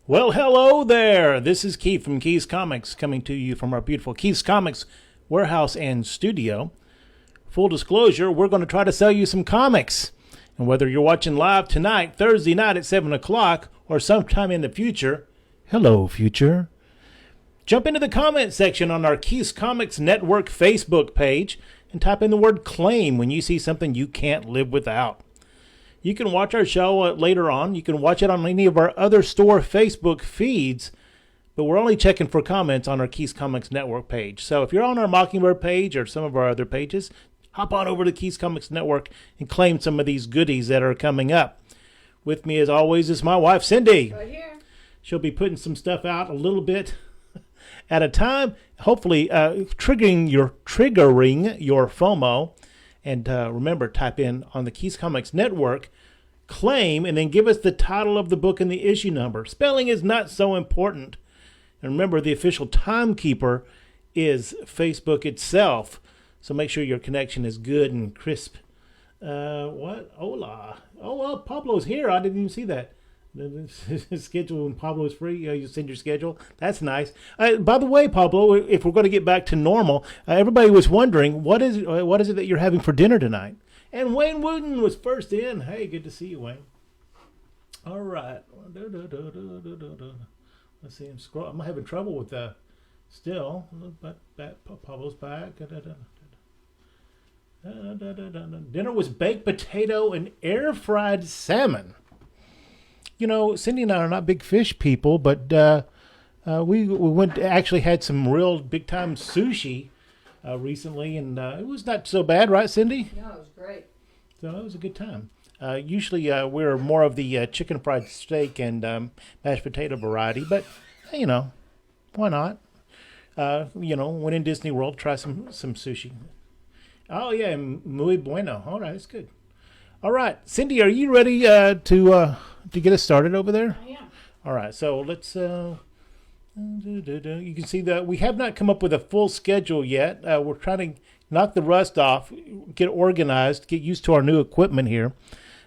Well, hello there. This is Keith from Keith's Comics coming to you from our beautiful Keith's Comics warehouse and studio. Full disclosure, we're going to try to sell you some comics. And whether you're watching live tonight, Thursday night at 7 o'clock, or sometime in the future, hello, future. Jump into the comment section on our Keith's Comics Network Facebook page and type in the word claim when you see something you can't live without. You can watch our show later on. You can watch it on any of our other store Facebook feeds, but we're only checking for comments on our Keith's Comics Network page. So if you're on our Mockingbird page or some of our other pages, hop on over to Keith's Comics Network and claim some of these goodies that are coming up. With me, as always, is my wife, Cindy. Right here. She'll be putting some stuff out a little bit at a time, hopefully triggering your FOMO. And remember, type in on the Keith's Comics Network, claim, and then give us the title of the book and the issue number. Spelling is not so important. And remember, the official timekeeper is Facebook itself. So make sure your connection is good and crisp. What? Hola. Oh, well, Pablo's here. I didn't even see that. The schedule when Pablo is free, you send your schedule. That's nice. By the way, Pablo, if we're going to get back to normal, everybody was wondering what is it that you're having for dinner tonight? And Wayne Wooten was first in. Hey, good to see you, Wayne. All right. Let's see him scroll. I'm having trouble with still, but Pablo's back. Dinner was baked potato and air fried salmon. You know, Cindy and I are not big fish people, but we went actually had some real big time sushi recently, and it was not so bad, right, Cindy? No, it was great. So it was a good time. Usually we're more of the chicken fried steak and mashed potato variety, but you know, why not? When in Disney World, try some sushi. Oh yeah, muy bueno. All right, that's good. All right, Cindy, are you ready to get us started over there? I am. All right, so let's. You can see that we have not come up with a full schedule yet. We're trying to knock the rust off, get organized, get used to our new equipment here,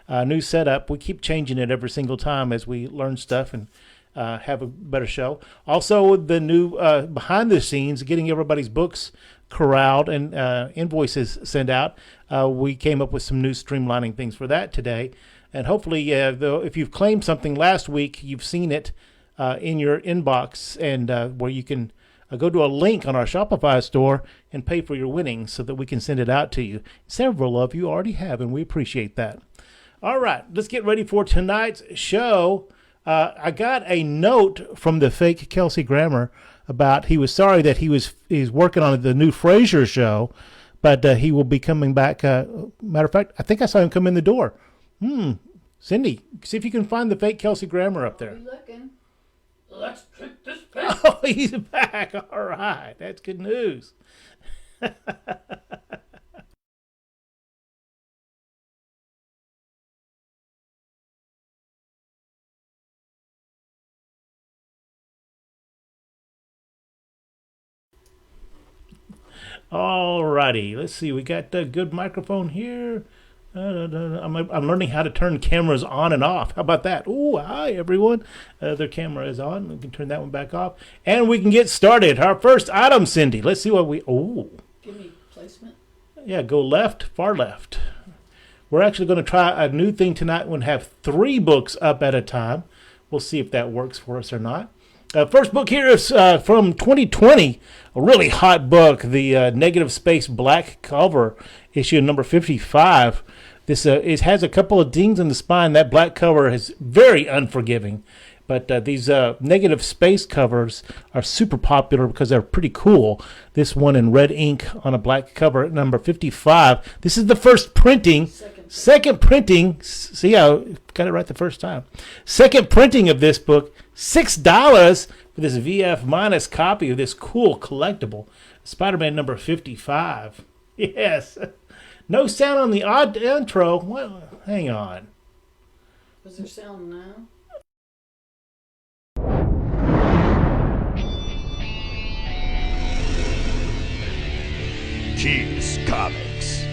new setup. We keep changing it every single time as we learn stuff and have a better show. Also, the new behind the scenes, getting everybody's books corralled and invoices sent out. We came up with some new streamlining things for that today. And hopefully, if you've claimed something last week, you've seen it in your inbox, and where you can go to a link on our Shopify store and pay for your winnings so that we can send it out to you. Several of you already have, and we appreciate that. All right, let's get ready for tonight's show. I got a note from the fake Kelsey Grammer about he was sorry that he's working on the new Frasier show, but he will be coming back. Matter of fact, I think I saw him come in the door. Cindy, see if you can find the fake Kelsey Grammer up there. I'll be looking. Let's trick this pig. Oh, he's back. All right. That's good news. All righty. Let's see. We got a good microphone here. I'm learning how to turn cameras on and off. How about that? Oh, hi, everyone. Their camera is on. We can turn that one back off. And we can get started. Our first item, Cindy. Let's see what Give me placement. Yeah, go left, far left. We're actually going to try a new thing tonight. We'll have 3 books up at a time. We'll see if that works for us or not. First book here is from 2020, a really hot book, the Negative Space Black cover, issue number 55. This it has a couple of dings in the spine. That black cover is very unforgiving, but these Negative Space covers are super popular because they're pretty cool. This one in red ink on a black cover at number 55. This is the first printing. Second printing. See, I got it right the first time. Second printing of this book. $6 for this VF minus copy of this cool collectible. Spider-Man number 55. Yes. No sound on the odd intro. Well, hang on. Was there sound now? Keith's Comics.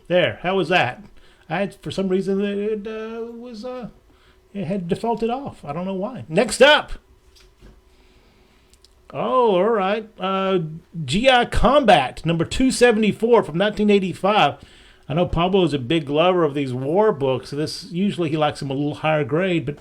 There. How was that? I had, for some reason, it had defaulted off. I don't know why. Next up. Oh, all right. GI Combat, number 274 from 1985. I know Pablo is a big lover of these war books. This usually he likes them a little higher grade, but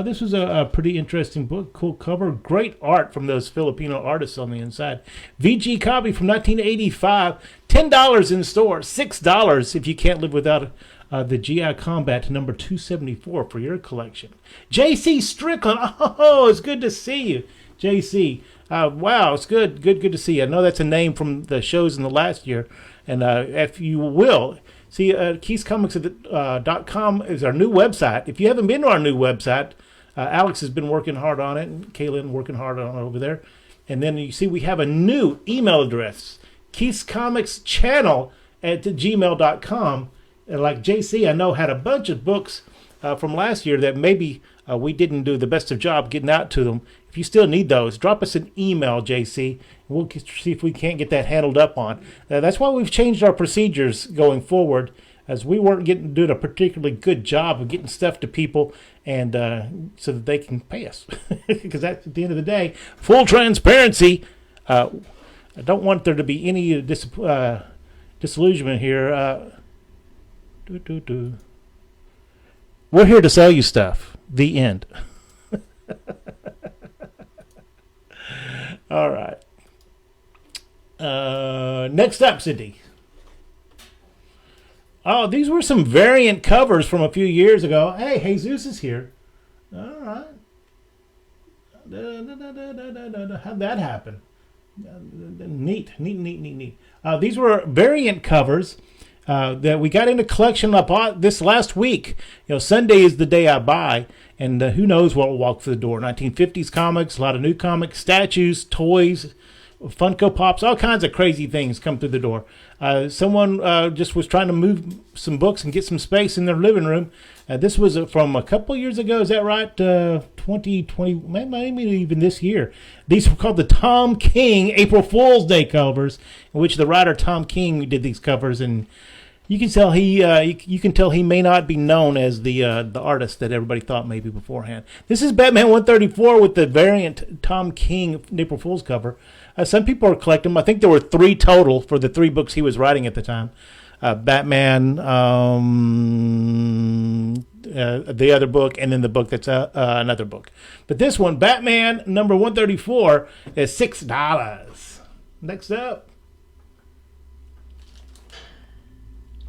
this was a pretty interesting book. Cool cover. Great art from those Filipino artists on the inside. VG copy from 1985. $10 in store. $6 if you can't live without the GI Combat number 274 for your collection. JC Strickland. Oh, it's good to see you, JC. Wow, it's good to see you. I know that's a name from the shows in the last year. And if you will, see, KeithComics.com is our new website. If you haven't been to our new website, Alex has been working hard on it, and Kaylin working hard on it over there. And then you see we have a new email address, KeithComicsChannel@gmail.com. And like JC, I know, had a bunch of books from last year that maybe we didn't do the best of job getting out to them. If you still need those, drop us an email, JC. We'll see if we can't get that handled up on. That's why we've changed our procedures going forward, as we weren't doing a particularly good job of getting stuff to people, and so that they can pay us. Because that's, at the end of the day, full transparency. I don't want there to be any disillusionment here. We're here to sell you stuff. The end. All right. Next up, Cindy. Oh, these were some variant covers from a few years ago. Hey, Jesus is here. All right. How'd that happen? Neat. These were variant covers that we got into collection up this last week. You know, Sunday is the day I buy, and who knows what will walk through the door. 1950s comics, a lot of new comics, statues, toys, Funko Pops, all kinds of crazy things come through the door. Someone just was trying to move some books and get some space in their living room. This was from a couple years ago, is that right? 2020, maybe even this year. These were called the Tom King April Fool's Day covers, in which the writer Tom King did these covers, and you can tell you can tell he may not be known as the artist that everybody thought maybe beforehand. This is Batman 134 with the variant Tom King April Fool's cover. Some people are collecting them. I think there were 3 total for the 3 books he was writing at the time. Batman, the other book, and then the book that's another book. But this one, Batman number 134, is $6. Next up.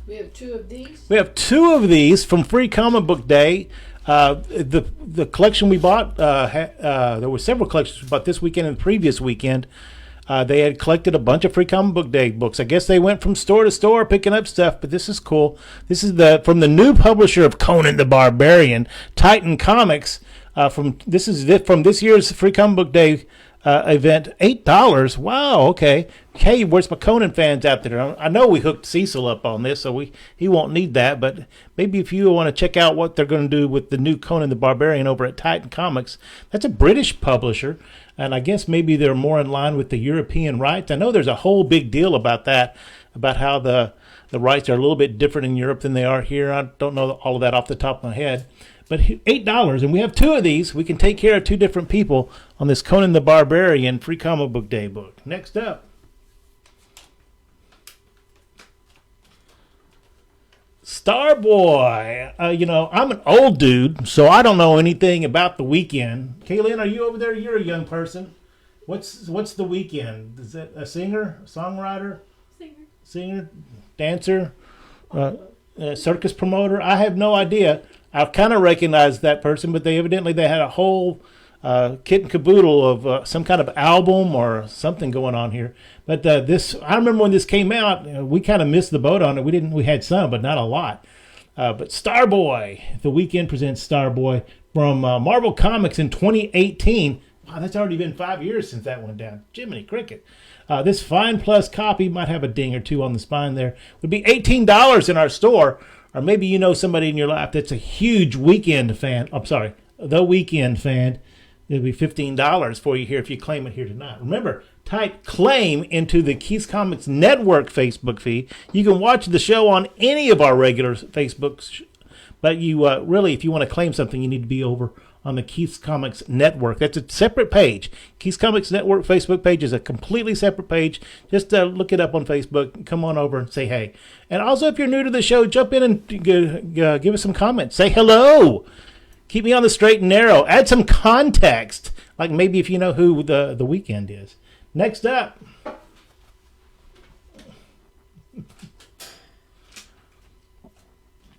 We have 2 of these. We have 2 of these from Free Comic Book Day. The collection we bought, there were several collections we bought this weekend and the previous weekend. They had collected a bunch of Free Comic Book Day books. I guess they went from store to store picking up stuff, but this is cool. This is from the new publisher of Conan the Barbarian, Titan Comics. From this year's Free Comic Book Day event, $8. Wow, okay. Hey, where's my Conan fans out there? I know we hooked Cecil up on this, so he won't need that, but maybe if you want to check out what they're going to do with the new Conan the Barbarian over at Titan Comics, that's a British publisher, and I guess maybe they're more in line with the European rights. I know there's a whole big deal about that, about how the rights are a little bit different in Europe than they are here. I don't know all of that off the top of my head. But $8, and we have 2 of these. We can take care of 2 different people on this Conan the Barbarian Free Comic Book Day book. Next up. Starboy. I'm an old dude, so I don't know anything about The Weeknd. Kaylin, are you over there? You're a young person. What's The Weeknd? Is that a singer, songwriter? Singer, dancer, circus promoter? I have no idea. I've kind of recognized that person, but they had a whole kit and caboodle of some kind of album or something going on here. But I remember when this came out, we kind of missed the boat on it. We had some, but not a lot. But Starboy, The Weeknd presents Starboy from Marvel Comics in 2018. Wow, that's already been 5 years since that went down. Jiminy Cricket. This Fine Plus copy might have a ding or 2 on the spine there. Would be $18 in our store. Or maybe you know somebody in your life that's a huge Weeknd fan. I'm sorry, The Weeknd fan. It'll be $15 for you here if you claim it here tonight. Remember, type claim into the Keith's Comics Network Facebook feed. You can watch the show on any of our regular Facebooks, but you really, if you want to claim something, you need to be over on the Keith's Comics Network. That's a separate page. Keith's Comics Network Facebook page is a completely separate page. Just look it up on Facebook. Come on over and say hey. And also, if you're new to the show, jump in and give us some comments. Say hello. Keep me on the straight and narrow. Add some context, like maybe if you know who the Weeknd is. Next up.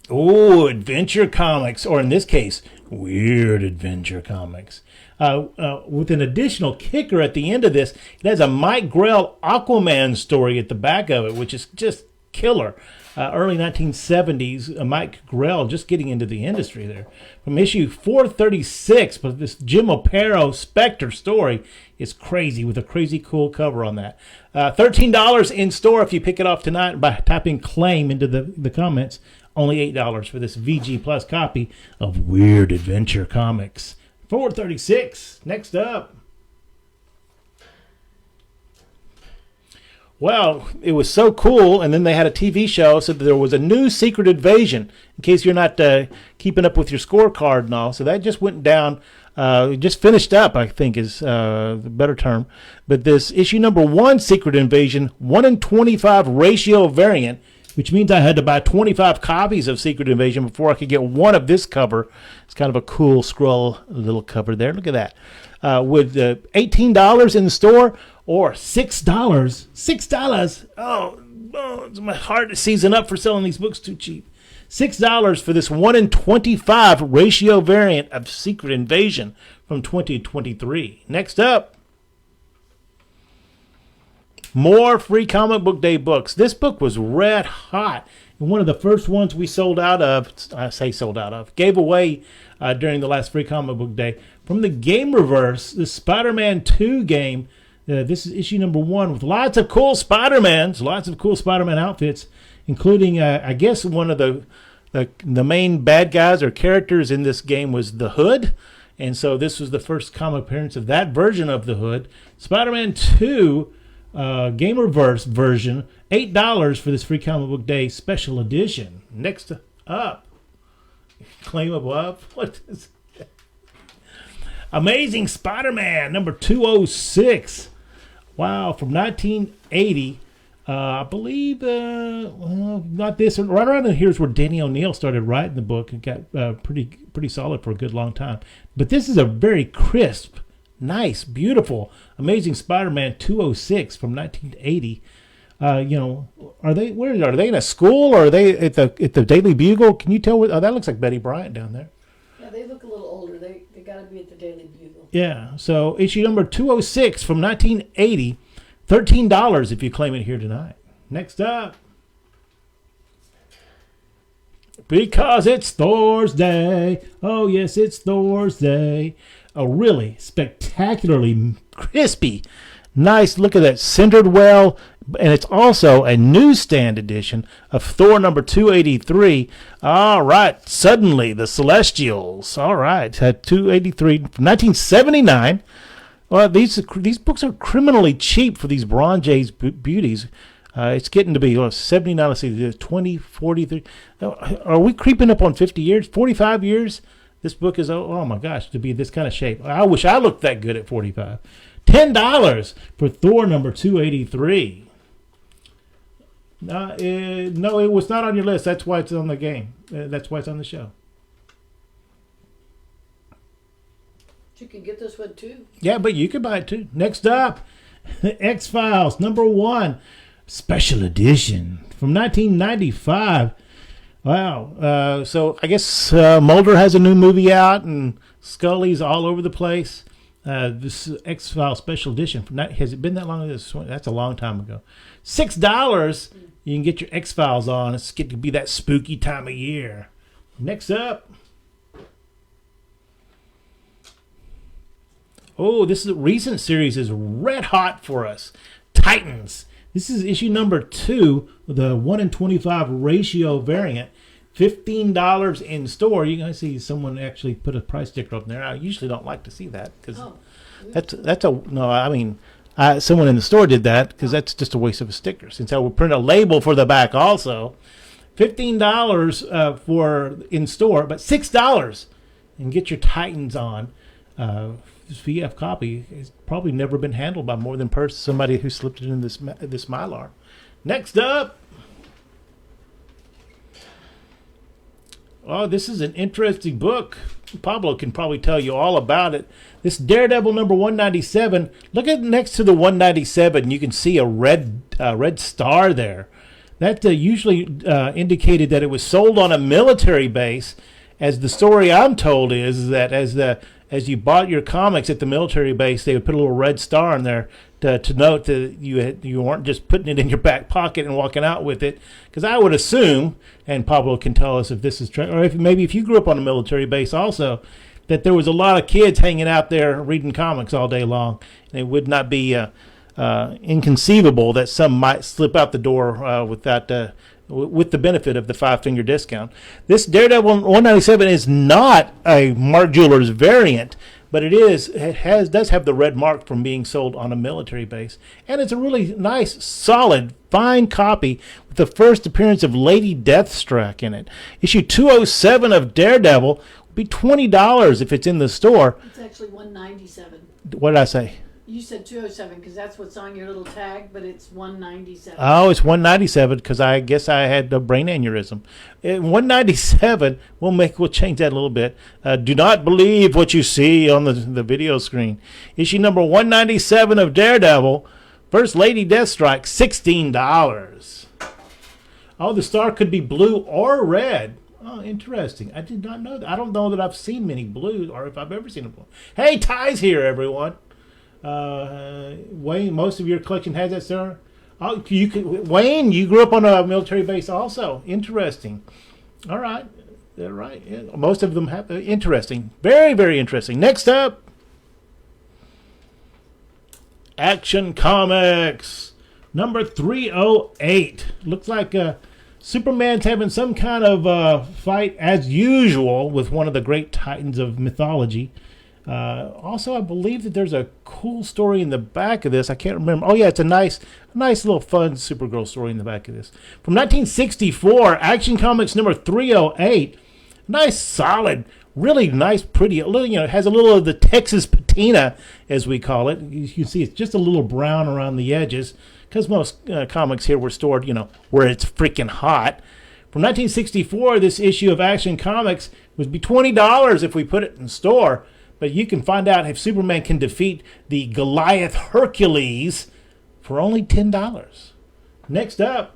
Oh, Adventure Comics, or in this case, Weird Adventure Comics. With an additional kicker at the end of this, it has a Mike Grell Aquaman story at the back of it, which is just killer. Early 1970s, Mike Grell just getting into the industry there. From issue 436, but this Jim Aparo Spectre story is crazy with a crazy cool cover on that. $13 in store if you pick it off tonight by typing claim into the comments. Only $8 for this VG Plus copy of Weird Adventure Comics. 436. Next up. Well, it was so cool, and then they had a TV show, so there was a new Secret Invasion, in case you're not keeping up with your scorecard and all. So that just went down, just finished up, I think is the better term. But this issue number 1, Secret Invasion, 1 in 25 ratio variant, which means I had to buy 25 copies of Secret Invasion before I could get one of this cover. It's kind of a cool scroll little cover there. Look at that. With $18 in the store or $6. $6. Oh, it's my heart is seizing up for selling these books too cheap. $6 for this 1 in 25 ratio variant of Secret Invasion from 2023. Next up. More Free Comic Book Day books. This book was red hot. And one of the first ones we sold out of, gave away during the last Free Comic Book Day. From the Gamerverse, the Spider-Man 2 game. This is issue number 1 with lots of cool Spider-Mans, lots of cool Spider-Man outfits, including, I guess, one of the main bad guys or characters in this game was the Hood. And so this was the first comic appearance of that version of the Hood. Spider-Man 2 Gamerverse version, $8 for this Free Comic Book Day special edition. Next up, claim above. What is that? Amazing Spider-Man number 206. Wow, from 1980. I believe, not this. Right around here's where Danny O'Neill started writing the book and got pretty solid for a good long time. But this is a very crisp, nice, beautiful, Amazing Spider-Man 206 from 1980. Are they in a school or are they at the Daily Bugle? Can you tell? That looks like Betty Bryant down there. Yeah, they look a little older. They got to be at the Daily Bugle. Yeah. So issue number 206 from 1980, $13 if you claim it here tonight. Next up. Because it's Thursday. Oh yes, it's Thursday. A really spectacularly crispy, nice look at that centered well, and it's also a newsstand edition of Thor number 283. All right, suddenly the Celestials. All right, had 283 from 1979. Well, these books are criminally cheap for these Bronze Age beauties. It's getting to be 79. Let's see, 20, 43. Are we creeping up on 50 years? 45 years? This book is, oh my gosh, to be this kind of shape. I wish I looked that good at 45. $10 for Thor number 283. No, it was not on your list. That's why it's on the game. That's why it's on the show. You can get this one too. Yeah, but you can buy it too. Next up, X-Files number 1, special edition from 1995. Wow. So I guess Mulder has a new movie out and Scully's all over the place. This X-Files special edition. Has it been that long? That's a long time ago. $6. You can get your X-Files on. It's getting to be that spooky time of year. Next up. Oh, this is a recent series is red hot for us. Titans. This is issue number 2, the 1 in 25 ratio variant. $15 in store. You can see someone actually put a price sticker up there. I usually don't like to see that because Oh, that's a no. I mean, someone in the store did that because that's just a waste of a sticker. Since I would print a label for the back also, $15 for in store, but $6 and get your Titans on. This VF copy has probably never been handled by more than somebody who slipped it in this Mylar. Next up. Oh, this is an interesting book. Pablo can probably tell you all about it. This Daredevil number 197. Look at next to the 197. You can see a red star there. That usually indicated that it was sold on a military base. As the story I'm told is that as you bought your comics at the military base, they would put a little red star in there to note that you weren't just putting it in your back pocket and walking out with it. Because I would assume, and Pablo can tell us if this is true, or if you grew up on a military base also, that there was a lot of kids hanging out there reading comics all day long. And it would not be inconceivable that some might slip out the door with the benefit of the 5-finger discount. This Daredevil 197 is not a Mark Jewelers variant, but does have the red mark from being sold on a military base. And it's a really nice, solid, fine copy with the first appearance of Lady Deathstrike in it. Issue 207 of Daredevil will be $20 if it's in the store. it's actually 197. What did I say? You said 207 because that's what's on your little tag, but it's 197. Oh, it's 197 because I guess I had a brain aneurysm. 197. We'll change that a little bit. Do not believe what you see on the video screen. Issue number 197 of Daredevil. First Lady Deathstrike, $16. Oh, the star could be blue or red. Oh, interesting. I did not know that. I don't know that I've seen many blues or if I've ever seen a blue. Hey, Ty's here, everyone. Wayne, most of your collection has that, sir. Oh, Wayne, you grew up on a military base also. Interesting. All right. They're right. Yeah, most of them have. Interesting. Very, very interesting. Next up, Action Comics number 308. Looks like Superman's having some kind of fight as usual with one of the great titans of mythology. Also, I believe that there's a cool story in the back of this. I can't remember. Oh, yeah, it's a nice little fun Supergirl story in the back of this. From 1964, Action Comics number 308. Nice, solid, really nice, pretty. It has a little of the Texas patina, as we call it. You can see it's just a little brown around the edges because most comics here were stored, where it's freaking hot. From 1964, this issue of Action Comics would be $20 if we put it in store. But you can find out if Superman can defeat the Goliath Hercules for only $10. Next up.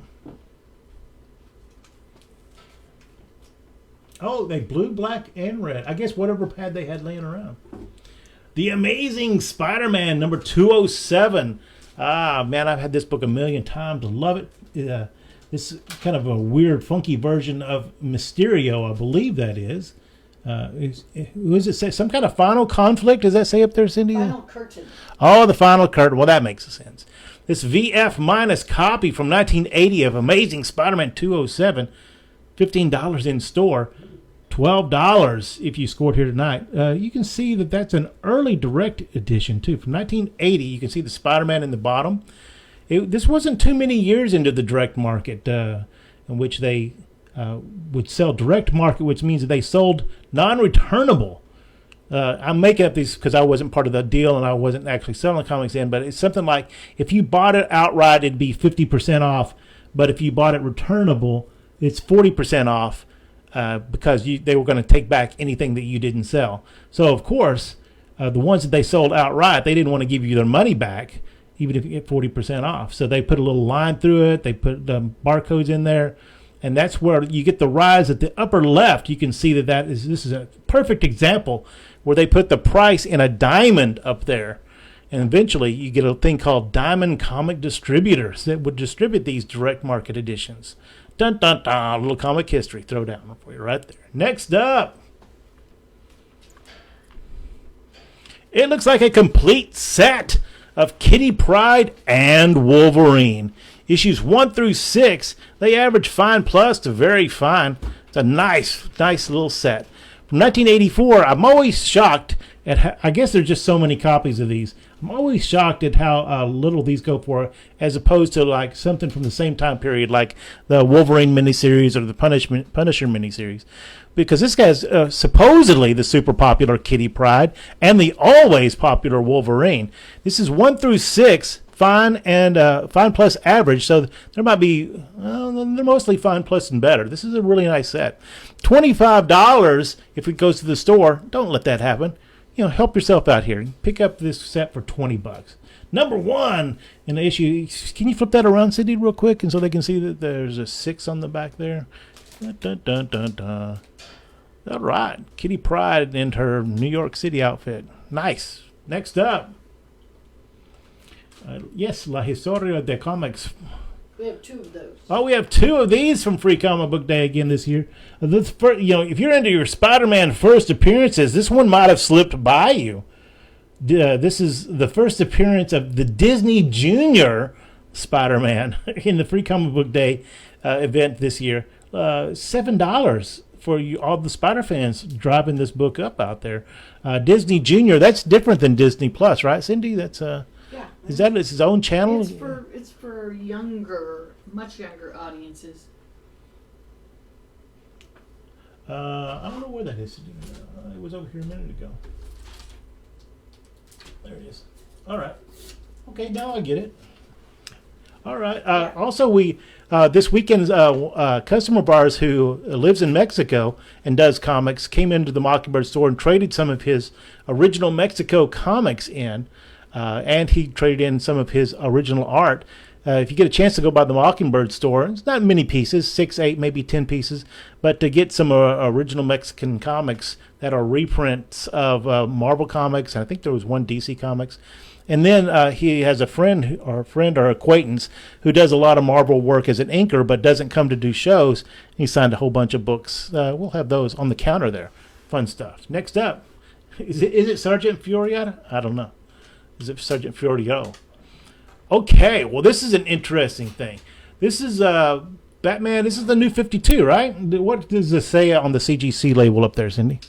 Oh, they blue, black, and red. I guess whatever pad they had laying around. The Amazing Spider-Man number 207. Ah, man, I've had this book a million times. Love it. This is kind of a weird, funky version of Mysterio, I believe that is. Who does it say? Some kind of final conflict? Does that say up there, Cindy? Final curtain. Oh, the final curtain. Well, that makes sense. This VF minus copy from 1980 of Amazing Spider-Man 207, $15 in store, $12 if you scored here tonight. You can see that that's an early direct edition, too. From 1980, you can see the Spider-Man in the bottom. This wasn't too many years into the direct market in which they would sell direct market, which means that they sold non-returnable. I'm making up these because I wasn't part of the deal and I wasn't actually selling comics in, but it's something like if you bought it outright, it'd be 50% off, but if you bought it returnable, it's 40% off because they were going to take back anything that you didn't sell. So, of course, the ones that they sold outright, they didn't want to give you their money back, even if you get 40% off. So they put a little line through it. They put barcodes in there. And that's where you get the rise at the upper left. You can see this is a perfect example where they put the price in a diamond up there. And eventually you get a thing called Diamond Comic Distributors that would distribute these direct market editions. Dun, dun, dun. A little comic history throwdown for you right there. Next up. It looks like a complete set of Kitty Pryde and Wolverine. Issues 1 through 6, they average fine plus to very fine. It's a nice little set. From 1984, I'm always shocked at how, I guess there's just so many copies of these. I'm always shocked at how little these go for, as opposed to like something from the same time period, like the Wolverine miniseries or the Punisher miniseries. Because this guy's supposedly the super popular Kitty Pryde and the always popular Wolverine. This is 1 through 6, fine and fine plus average. So there might be, they're mostly fine plus and better. This is a really nice set. $25 if it goes to the store. Don't let that happen. Help yourself out here. Pick up this set for $20. Number 1 in the issue. Can you flip that around, Cindy, real quick, and so they can see that there's a 6 on the back there? Dun, dun, dun, dun, dun. All right, Kitty Pryde in her New York City outfit. Nice. Next up, yes, La Historia de Comics. We have 2 of those. Oh, we have 2 of these from Free Comic Book Day again this year. If you're into your Spider-Man first appearances, this one might have slipped by you. This is the first appearance of the Disney Junior Spider-Man in the Free Comic Book Day event this year. $7 for you, all the Spider fans driving this book up out there. Disney Junior, that's different than Disney Plus, right, Cindy? That's yeah. Is that his own channel? It's for younger, much younger audiences. I don't know where that is. It was over here a minute ago. There it is. All right. Okay, now I get it. All right. Also, we this weekend, customer of ours who lives in Mexico and does comics came into the Mockingbird store and traded some of his original Mexico comics in, and he traded in some of his original art. If you get a chance to go by the Mockingbird store, it's not many pieces, 6, 8, maybe 10 pieces, but to get some original Mexican comics that are reprints of Marvel comics, and I think there was one DC comics. And then he has a friend or acquaintance who does a lot of Marvel work as an inker, but doesn't come to do shows. He signed a whole bunch of books. We'll have those on the counter there. Fun stuff. Next up, is it Sergeant Furiata? I don't know. Is it Sergeant Fiorio? Okay, well, this is an interesting thing. This is Batman. This is the New 52, right? What does this say on the CGC label up there, Cindy?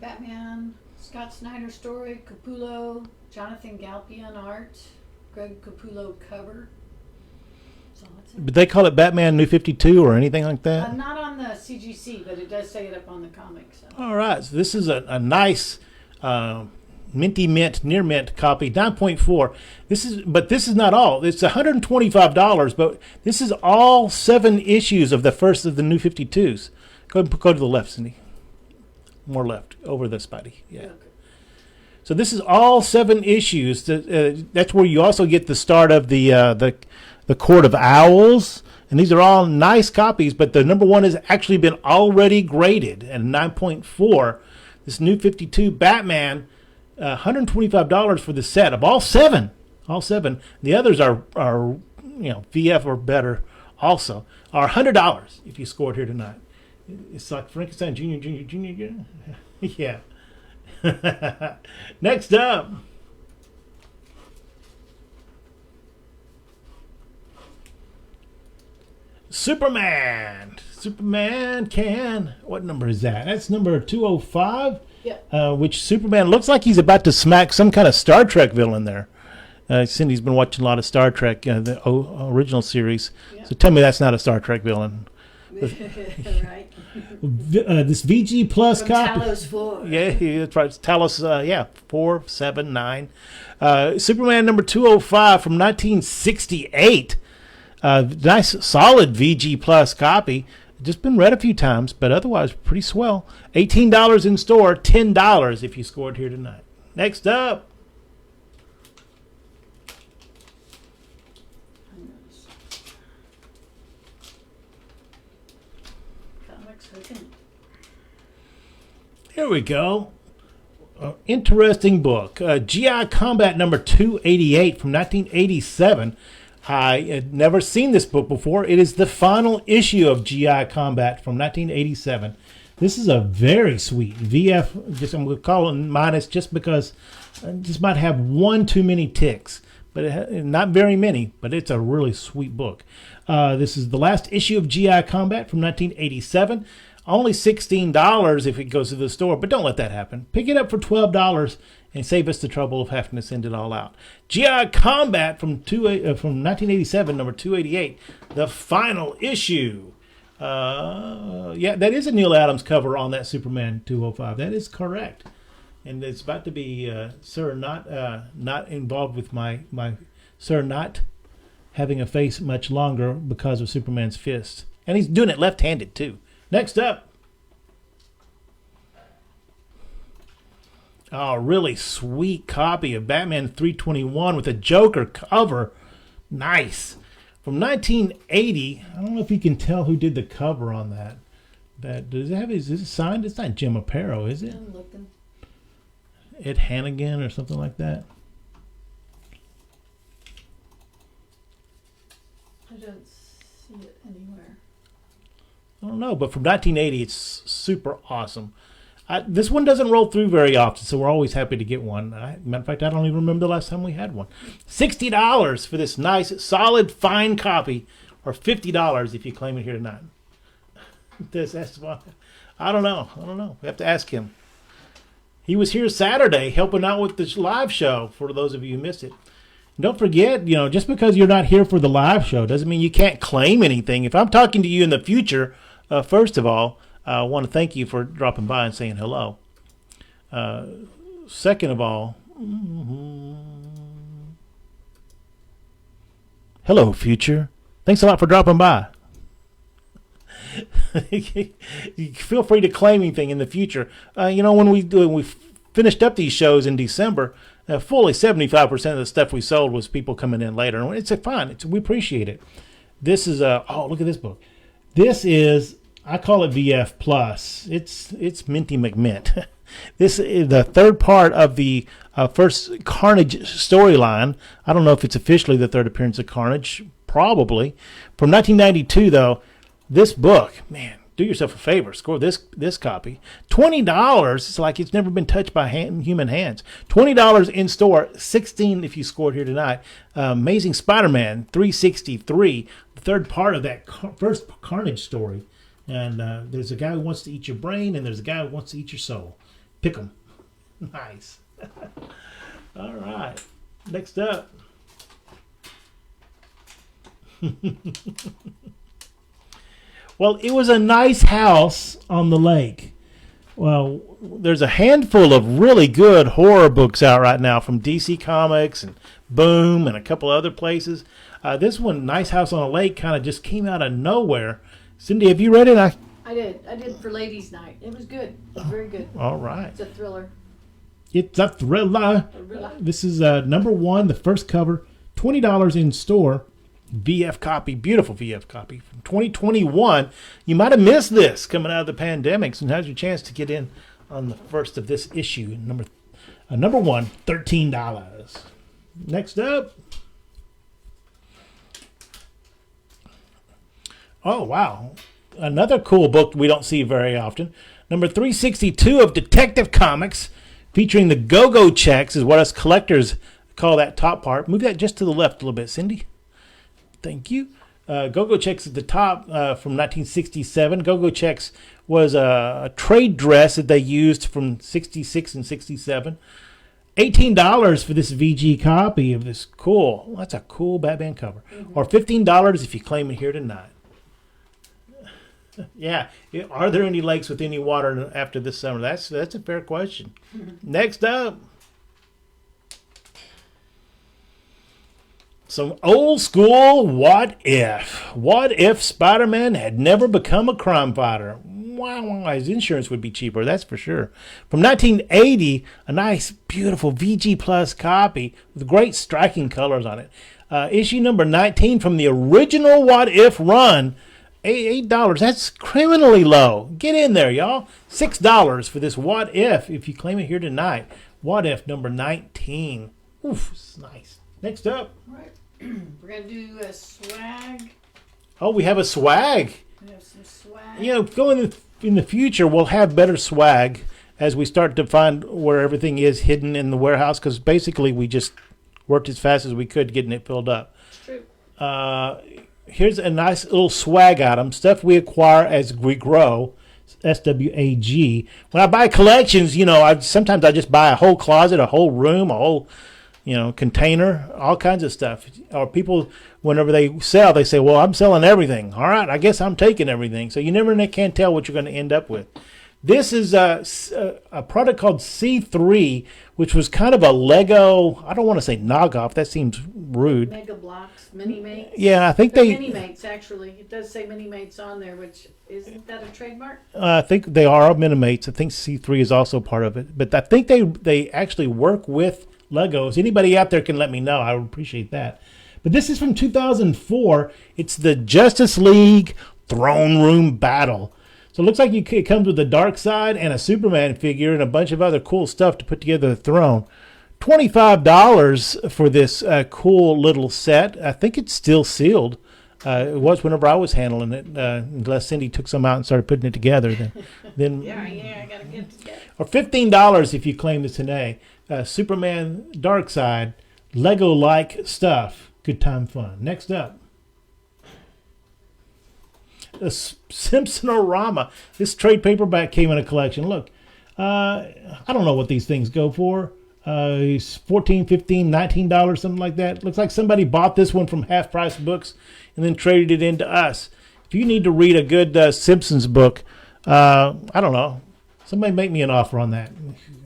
Batman, Scott Snyder story, Capullo, Jonathan Galpion art, Greg Capullo cover. But they call it Batman New 52 or anything like that? Not on the CGC, but it does say it up on the comics. So. All right, so this is a nice minty mint, near mint copy, 9.4. This is not all. It's $125, but this is all 7 issues of the first of the New 52s. Go to the left, Cindy. More left, over the Spidey. Yeah. Okay. So this is all 7 issues. That's where you also get the start of the Court of Owls, and these are all nice copies. But the number 1 has actually been already graded at 9.4. This New 52 Batman, $125 for the set of all 7. All 7. The others are VF or better. Also, are $100 if you scored here tonight. It's like Frankenstein Junior. Yeah. Next up, Superman can, what number is that? That's number 205. Yeah. Which Superman looks like he's about to smack some kind of Star Trek villain there. Cindy's been watching a lot of Star Trek, the original series. Yeah. So tell me that's not a Star Trek villain. Right. This VG Plus From copy. Talos 4. Yeah, that's right. It's Talos, 4, 7, 9. Superman number 205 from 1968. Nice, solid VG Plus copy. Just been read a few times, but otherwise pretty swell. $18 in store, $10 if you scored here tonight. Next up. Here we go. Interesting book. GI Combat number 288 from 1987. I had never seen this book before. It is the final issue of GI Combat from 1987. This is a very sweet VF. I'm going to call it minus just because this might have one too many ticks, but not very many. But it's a really sweet book. This is the last issue of GI Combat from 1987. Only $16 if it goes to the store, but don't let that happen. Pick it up for $12 and save us the trouble of having to send it all out. GI Combat from 1987, number 288, the final issue. Yeah, that is a Neil Adams cover on that Superman 205. That is correct. And it's about to be Sir not involved with my Sir not having a face much longer because of Superman's fist. And he's doing it left-handed, too. Next up. Oh, really sweet copy of Batman 321 with a Joker cover. Nice. From 1980. I don't know if you can tell who did the cover on that. Does it have? Is it signed? It's not Jim Aparo, is it? I'm looking. Ed Hannigan or something like that. I don't see it anywhere. I don't know, but from 1980, it's super awesome. This one doesn't roll through very often, so we're always happy to get one. Matter of fact, I don't even remember the last time we had one. $60 for this nice, solid, fine copy, or $50 if you claim it here tonight. I don't know. We have to ask him. He was here Saturday helping out with the live show, for those of you who missed it. Don't forget, just because you're not here for the live show doesn't mean you can't claim anything. If I'm talking to you in the future, first of all, I want to thank you for dropping by and saying hello. Second of all, hello, future. Thanks a lot for dropping by. Feel free to claim anything in the future. When we finished up these shows in December, fully 75% of the stuff we sold was people coming in later. And it's fine. We appreciate it. This is look at this book. This is, I call it VF Plus. It's Minty McMint. This is the third part of the first Carnage storyline. I don't know if it's officially the third appearance of Carnage. Probably. From 1992, though, this book, man, do yourself a favor. Score this copy. $20. It's like it's never been touched by human hands. $20 in store. $16 if you scored here tonight. Amazing Spider-Man 363. The third part of that first Carnage story. And there's a guy who wants to eat your brain, and there's a guy who wants to eat your soul. Pick them. Nice. All right. Next up. Well, it was a nice house on the lake. Well, there's a handful of really good horror books out right now from DC Comics and Boom and a couple other places. This one, Nice House on a Lake, kind of just came out of nowhere. Cindy, have you read it? I did. I did for Ladies' Night. It was good. It was very good. All right. It's a thriller. It's a thriller. This is number one, the first cover, $20 in store. VF copy, beautiful VF copy from 2021. You might have missed this coming out of the pandemic, so now's your chance to get in on the first of this issue. Number one, $13. Next up. Oh, wow. Another cool book we don't see very often. Number 362 of Detective Comics, featuring the Go-Go Checks, is what us collectors call that top part. Move that just to the left a little bit, Cindy. Thank you. Go-Go Checks at the top from 1967. Go-Go Checks was a trade dress that they used from 66 and 67. $18 for this VG copy of this cool. That's a cool Batman cover. Mm-hmm. Or $15 if you claim it here tonight. Yeah. Are there any lakes with any water after this summer? That's a fair question. Mm-hmm. Next up. Some old school what if. What if Spider-Man had never become a crime fighter? Wow, his insurance would be cheaper, that's for sure. From 1980, a nice, beautiful VG Plus copy with great striking colors on it. Issue number 19 from the original What If run. $8. That's criminally low. Get in there, y'all. $6 for this What If you claim it here tonight. What If number 19. Oof, it's nice. Next up. All right. We're going to do a swag. Oh, we have a swag. We have some swag. Going in the future, we'll have better swag as we start to find where everything is hidden in the warehouse, because basically we just worked as fast as we could getting it filled up. It's true. Here's a nice little swag item, stuff we acquire as we grow. SWAG. When I buy collections, sometimes I just buy a whole closet, a whole room, a whole, container, all kinds of stuff. Or people, whenever they sell, they say, well, I'm selling everything. All right, I guess I'm taking everything. So you never can't tell what you're going to end up with. This is a product called C3, which was kind of a Lego, I don't want to say knockoff. That seems rude. Mega Blocks, Mini Mates. Yeah, I think They're they... Mini Mates, actually. It does say Mini Mates on there, which, isn't that a trademark? I think they are Minimates. I think C3 is also part of it. But I think they actually work with Legos. Anybody out there can let me know. I would appreciate that. But this is from 2004. It's the Justice League Throne Room Battle. So it looks like it comes with a Darkseid and a Superman figure and a bunch of other cool stuff to put together the throne. $25 for this cool little set. I think it's still sealed. It was whenever I was handling it, unless Cindy took some out and started putting it together. Then Yeah, I gotta get it together. Or $15 if you claim it today. Superman Darkseid, Lego-like stuff. Good time fun. Next up. A Simpsonorama. This trade paperback came in a collection. Look, I don't know what these things go for. $14, $15, $19, something like that. Looks like somebody bought this one from Half Price Books and then traded it into us. If you need to read a good Simpsons book, I don't know. Somebody make me an offer on that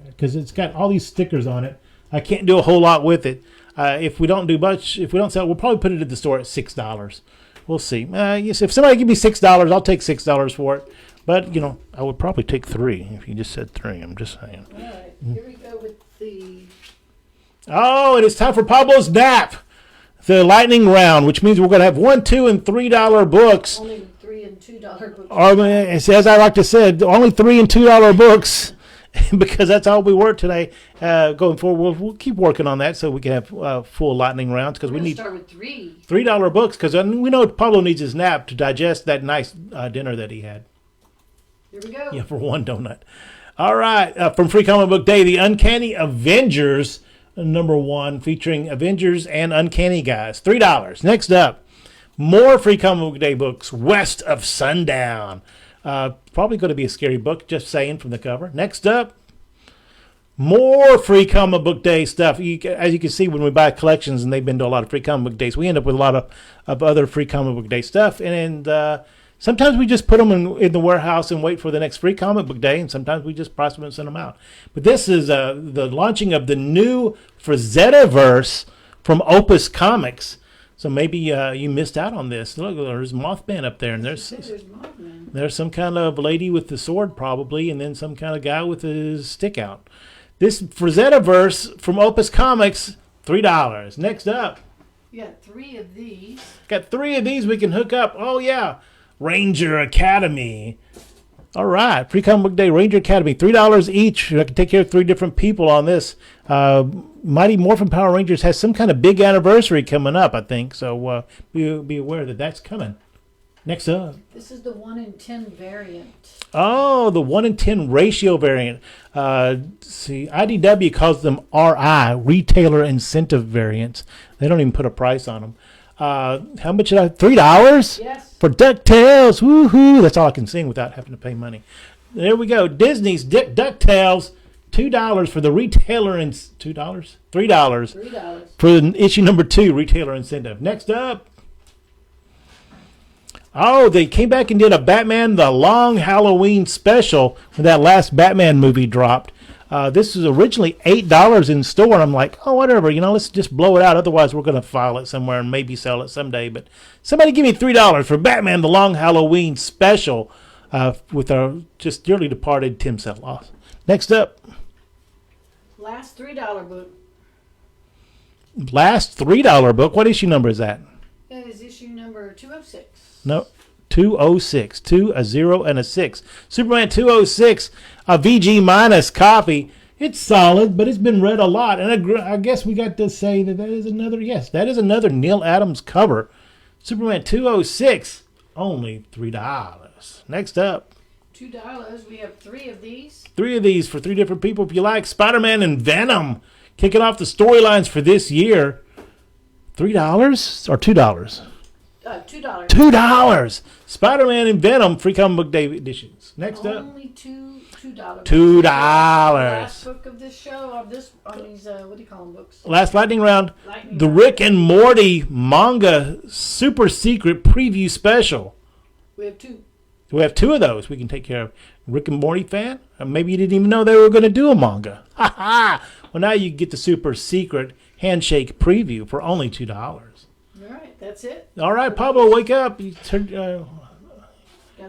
because it's got all these stickers on it. I can't do a whole lot with it. If we don't do much, if we don't sell, we'll probably put it at the store at $6. We'll see. Yes, if somebody give me $6, I'll take $6 for it. But, I would probably take $3 if you just said $3. I'm just saying. All right, here we go with the... Oh, it is time for Pablo's Nap. The lightning round, which means we're going to have $1, $2, and $3 books. Only $3 and $2 books. Or, as I like to say, only $3 and $2 books. Because that's all we work today. Going forward, we'll keep working on that so we can have full lightning rounds because we need start with $3. $3 books because we know Pablo needs his nap to digest that nice dinner that he had. Here we go. Yeah, for one donut. All right, from Free Comic Book Day, the Uncanny Avengers #1 featuring Avengers and Uncanny Guys, $3. Next up, more Free Comic Book Day books, West of Sundown. Probably going to be a scary book, just saying from the cover. Next up, more Free Comic Book Day stuff. As you can see, when we buy collections, and they've been to a lot of Free Comic Book Days, we end up with a lot of other Free Comic Book Day stuff. And sometimes we just put them in the warehouse and wait for the next Free Comic Book Day, and sometimes we just price them and send them out. But this is the launching of the new Frazetta-verse from Opus Comics. So maybe you missed out on this. Look, there's Mothman up there, and there's Mothman. There's some kind of lady with the sword probably, and then some kind of guy with his stick out. This Frazetta-verse from Opus Comics, $3. Next up, You got 3 of these. got 3 of these we can hook up. Oh yeah, Ranger Academy. All right, Free Comic Book Day, Ranger Academy, $3 each. I can take care of 3 different people on this. Mighty Morphin Power Rangers has some kind of big anniversary coming up, I think. So be aware that that's coming. Next up. This is the 1 in 10 variant. Oh, the 1 in 10 ratio variant. See, IDW calls them RI, Retailer Incentive Variants. They don't even put a price on them. How much did $3? Yes. For DuckTales. Woohoo. That's all I can sing without having to pay money. There we go. Disney's DuckTales. $2 for the retailer and $2? $3. $3. For issue #2, Retailer Incentive. Next up. Oh, they came back and did a Batman The Long Halloween special when that last Batman movie dropped. This was originally $8 in store. And I'm like, oh, whatever, let's just blow it out. Otherwise, we're going to file it somewhere and maybe sell it someday. But somebody give me $3 for Batman The Long Halloween special with our just dearly departed Tim Setloff. Next up. Last $3 book. Last $3 book. What issue number is that? That is issue number 206. No, 206. 2, a 0, and a 6. Superman 206, a VG minus copy. It's solid, but it's been read a lot. And I guess we got to say that is another Neil Adams cover. Superman 206, only $3. Next up. $2. We have 3 of these. 3 of these for 3 different people if you like. Spider-Man and Venom. Kicking off the storylines for this year. $3 or $2? $2. $2. Spider-Man and Venom free comic book day editions. Next up, Only $2. $2. The last book of this show, on these, what do you call them, books? Last lightning round, Lightning the round. Rick and Morty manga super secret preview special. We have 2. We have 2 of those we can take care of. Rick and Morty fan? Maybe you didn't even know they were going to do a manga. Ha ha! Well, now you get the super secret handshake preview for only $2. All right, that's it. All right, Pablo, wake up. You Got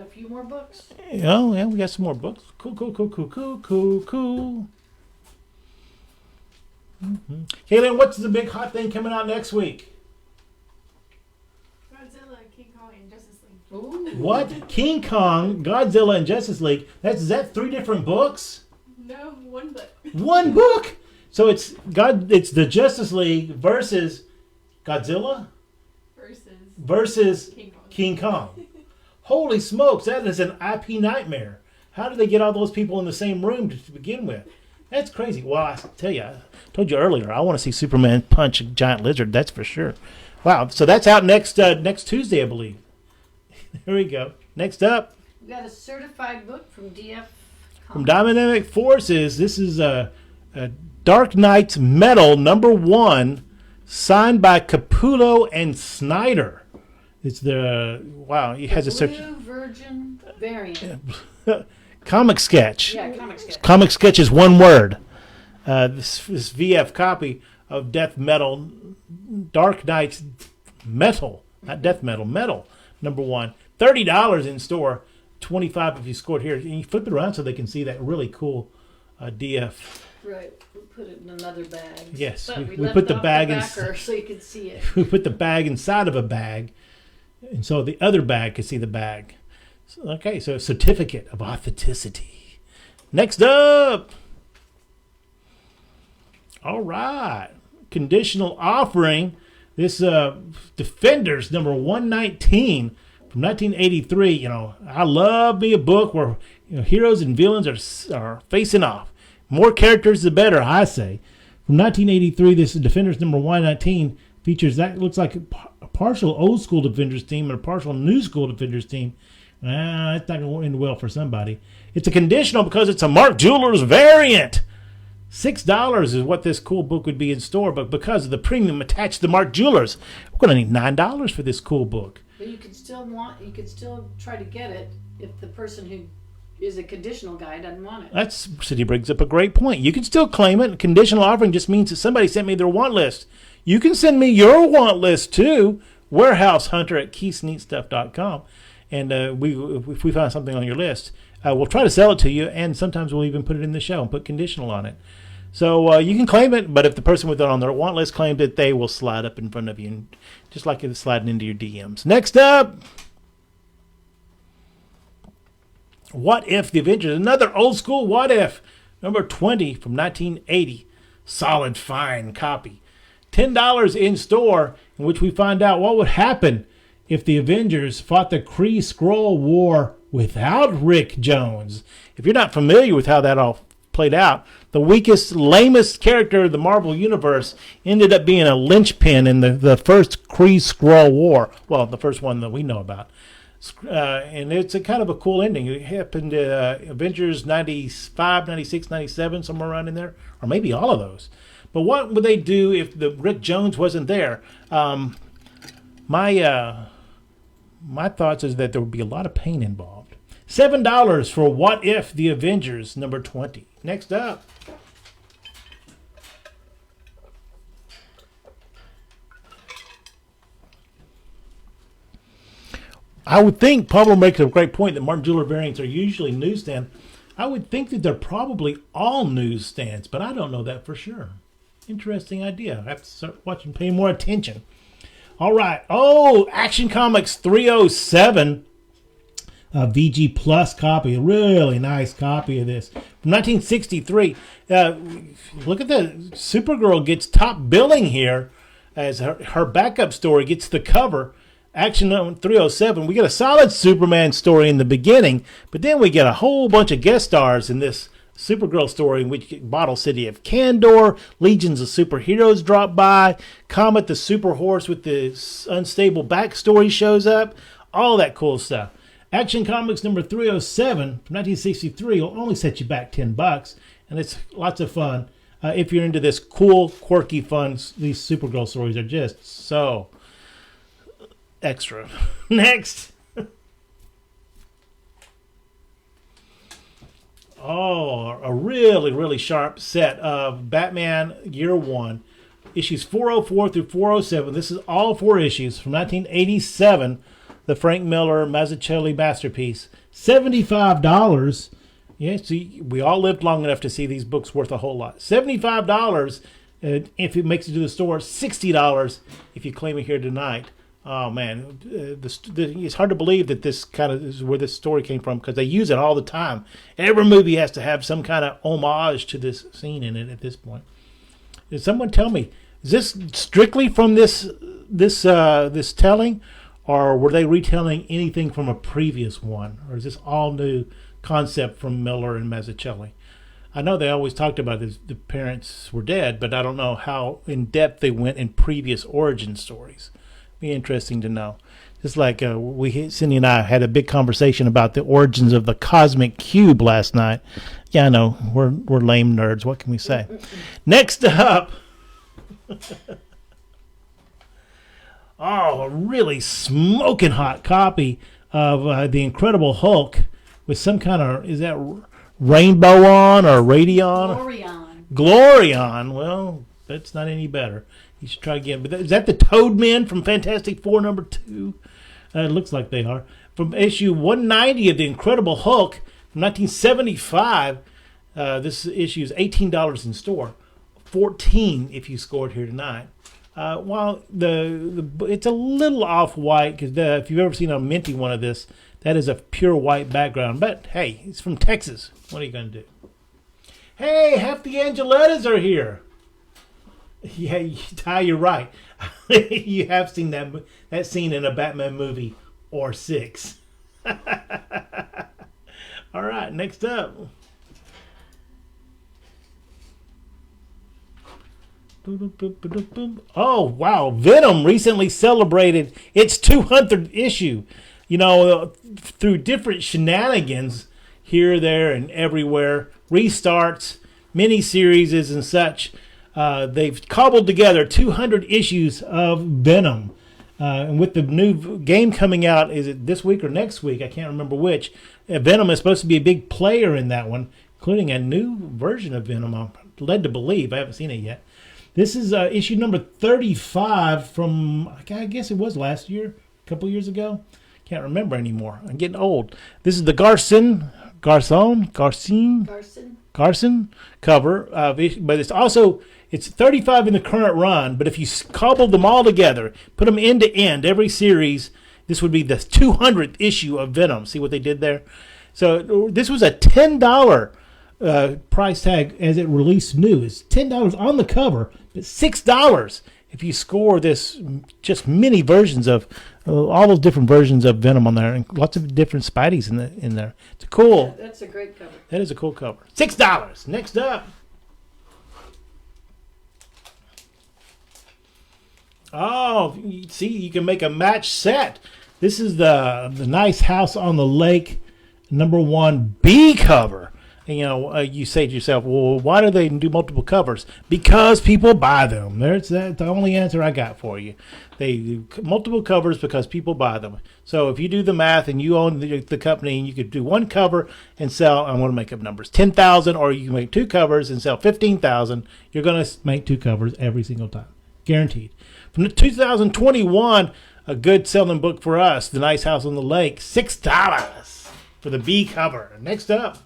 a few more books. oh, yeah, we got some more books. Cool. Mm-hmm. Kaylin, what's the big hot thing coming out next week? Godzilla, King Kong, and Justice League. Ooh. What? King Kong, Godzilla, and Justice League. Is that 3 different books? No, one book. One book? So it's the Justice League versus Godzilla versus King Kong. King Kong. Holy smokes, that is an IP nightmare. How did they get all those people in the same room to begin with? That's crazy. Well, I tell you, I told you earlier, I want to see Superman punch a giant lizard, that's for sure. Wow, so that's out next Tuesday, I believe. There we go. Next up, We got a certified book from DF from Dynamic Forces, this is a Dark Knight's Metal #1, signed by Capullo and Snyder. It's it has a Blue Virgin variant. comic sketch. Yeah, comic sketch. Comic sketch is one word. This VF copy of Death Metal, Dark Knight's Metal, not Death Metal, Metal #1. $30 in store, $25 if you score it here. And you flip it around so they can see that really cool DF. Right. We put it in another bag. Yes, But we left put the off bag in. backer so you could see it. We put the bag inside of a bag, and so the other bag could see the bag. Okay, so certificate of authenticity. Next up. All right. Conditional offering. This Defenders #119 from 1983. You know, I love me a book where heroes and villains are facing off. More characters, the better, I say. From 1983, this is Defenders #119 features that looks like a partial old school Defenders team and a partial new school Defenders team. It's not going to end well for somebody. It's a conditional because it's a Mark Jewelers variant. $6 is what this cool book would be in store, but because of the premium attached to Mark Jewelers, we're going to need $9 for this cool book. But you could still try to get it if the person who is a conditional guy doesn't want it. City brings up a great point. You can still claim it. Conditional offering just means that somebody sent me their want list. You can send me your want list too. Warehousehunter@keithsneatstuff.com. And if we find something on your list, we'll try to sell it to you, and sometimes we'll even put it in the show and put conditional on it. So you can claim it, but if the person with it on their want list claimed it, they will slide up in front of you, just like it's sliding into your DMs. Next up, What If the Avengers? Another old school What If. #20 from 1980. Solid, fine copy. $10 in store, in which we find out what would happen if the Avengers fought the Kree Skrull War without Rick Jones. If you're not familiar with how that all played out, the weakest, lamest character of the Marvel Universe ended up being a linchpin in the first Kree Skrull War. Well, the first one that we know about. And it's a kind of a cool ending. It happened Avengers 95, 96, 97, somewhere around in there. Or maybe all of those. But what would they do if the Rick Jones wasn't there? My thoughts is that there would be a lot of pain involved. $7 for What If the Avengers #20. Next up. I would think Pablo makes a great point that Martin Jeweler variants are usually newsstand. I would think that they're probably all newsstands, but I don't know that for sure. Interesting idea. I have to start watching, paying more attention. All right. Oh, Action Comics 307. VG Plus copy. A really nice copy of this. From 1963. Look at the Supergirl gets top billing here as her backup story gets the cover. Action 307. We get a solid Superman story in the beginning, but then we get a whole bunch of guest stars in this Supergirl story in which Bottle City of Kandor, legions of superheroes drop by, Comet the super horse with the unstable backstory shows up, all that cool stuff. Action Comics number 307 from 1963 will only set you back $10, and it's lots of fun. If you're into this cool, quirky fun, these Supergirl stories are just so extra. Next. Oh, a really, really sharp set of Batman Year One, issues 404 through 407. This is all 4 issues from 1987, the Frank Miller Mazzucchelli masterpiece. $75. Yeah, see, we all lived long enough to see these books worth a whole lot. $75 if it makes it to the store. $60 if you claim it here tonight. Oh man, it's hard to believe that this kind of is where this story came from, because they use it all the time. Every movie has to have some kind of homage to this scene in it at this point. Did someone tell me, is this strictly from this telling, or were they retelling anything from a previous one, or is this all new concept from Miller and Mazzucchelli? I know they always talked about this, the parents were dead, but I don't know how in depth they went in previous origin stories. Be interesting to know. Just like Cindy and I had a big conversation about the origins of the cosmic cube last night. Yeah, I know we're lame nerds. What can we say? Next up, a really smoking hot copy of the Incredible Hulk with some kind of, is that rainbow on or radion? Glorion. Well, that's not any better. You should try again. But is that the Toadmen from Fantastic Four number 2? It looks like they are. From issue 190 of The Incredible Hulk from 1975. This issue is $18 in store. $14 if you scored here tonight. While it's a little off-white, because if you've ever seen a minty one of this, that is a pure white background. But, hey, it's from Texas. What are you going to do? Hey, half the Angelettas are here. Yeah, Ty, you're right. You have seen that scene in a Batman movie or 6. All right, next up. Oh, wow. Venom recently celebrated its 200th issue. You know, through different shenanigans here, there, and everywhere, restarts, mini-series and such. They've cobbled together 200 issues of Venom. And with the new game coming out, is it this week or next week? I can't remember which. Venom is supposed to be a big player in that one, including a new version of Venom. I'm led to believe. I haven't seen it yet. This is issue number 35 from, I guess it was last year, a couple years ago. Can't remember anymore. I'm getting old. This is the Garson cover. But it's 35 in the current run, but if you cobbled them all together, put them end to end, every series, this would be the 200th issue of Venom. See what they did there? So this was a $10 price tag as it released new. It's $10 on the cover, but $6 if you score this just mini versions of all those different versions of Venom on there, and lots of different Spideys in there. It's cool. Yeah, that's a great cover. That is a cool cover. $6. Next up. Oh, see, you can make a match set. This is the Nice House on the Lake #1 B cover. And, you say to yourself, well, why do they do multiple covers? Because people buy them. That's the only answer I got for you. They do multiple covers because people buy them. So if you do the math and you own the company, and you could do one cover and sell, I want to make up numbers, 10,000, or you can make 2 covers and sell 15,000. You're going to make 2 covers every single time. Guaranteed. From 2021, a good selling book for us, The Nice House on the Lake, $6 for the B cover. Next up,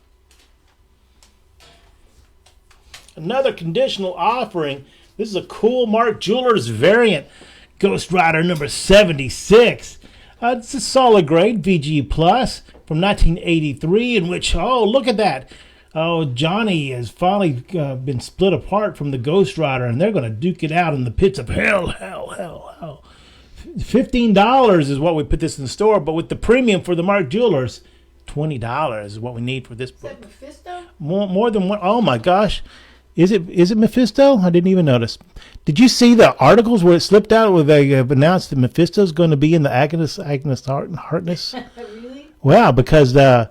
another conditional offering. This is a cool Mark Jewelers variant, Ghost Rider number 76. It's a solid grade VG Plus from 1983, in which, look at that. Johnny has finally been split apart from the Ghost Rider, and they're going to duke it out in the pits of hell. $15 is what we put this in the store, but with the premium for the Mark Jewelers, $20 is what we need for this book. Is that Mephisto? more than one. Oh my gosh, is it Mephisto? I didn't even notice. Did you see the articles where it slipped out where they have announced that Mephisto's going to be in the Agnes Harkness? Really? Wow, because okay,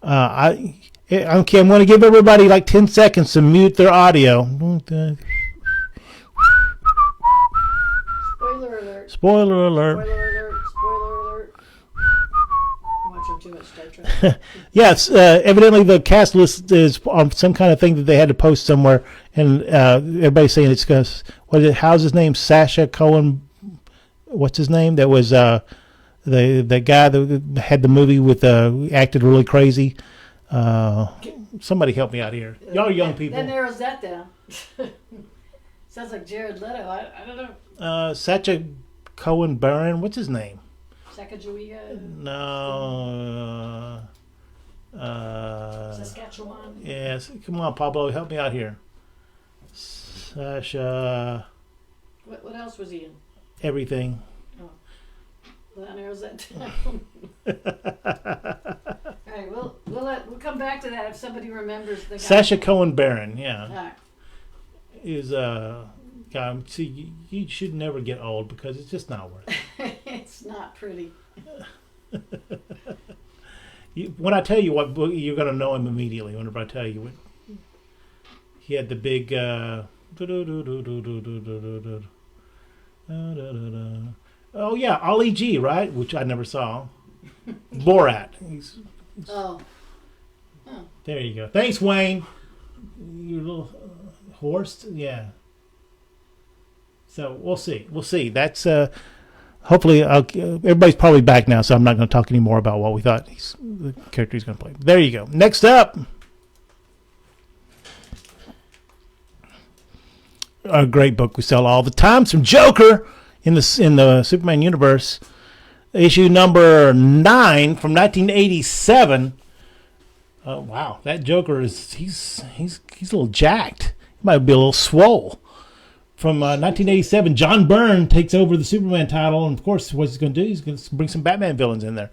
I'm going to give everybody like 10 seconds to mute their audio. Spoiler alert. Spoiler alert. Spoiler alert. Spoiler alert. I'm watching too much Star Trek. Yes, evidently the cast list is on some kind of thing that they had to post somewhere, and everybody's saying it's going to, how's his name? Sacha Cohen, what's his name? That was the guy that had the movie with, acted really crazy. Somebody help me out here. Y'all young people. That narrows that down. Sounds like Jared Leto. I don't know. Sacha Cohen Baron, what's his name? Sacagawea, No. Saskatchewan. Yes, come on, Pablo, help me out here. Sasha, What else was he in? everything. Well, that narrows that down. All right, we'll come back to that if somebody remembers the guy. Sasha Cohen Baron, yeah, All right. is guy. See, you should never get old because it's just not worth it. It's not pretty. When I tell you what book, you're going to know him immediately. Whenever I tell you what, he had the big. Oh yeah, Ollie G, right? Which I never saw. Borat. Oh. There you go. Thanks, Wayne. You little horse. Yeah. So we'll see. We'll see. That's hopefully everybody's probably back now, so I'm not going to talk anymore about what we thought the character he's going to play. There you go. Next up, a great book we sell all the time, some Joker in the Superman universe, issue number 9 from 1987. Wow, that Joker he's a little jacked. He might be a little swole. From 1987, John Byrne takes over the Superman title, and of course, what he's going to do, he's going to bring some Batman villains in there.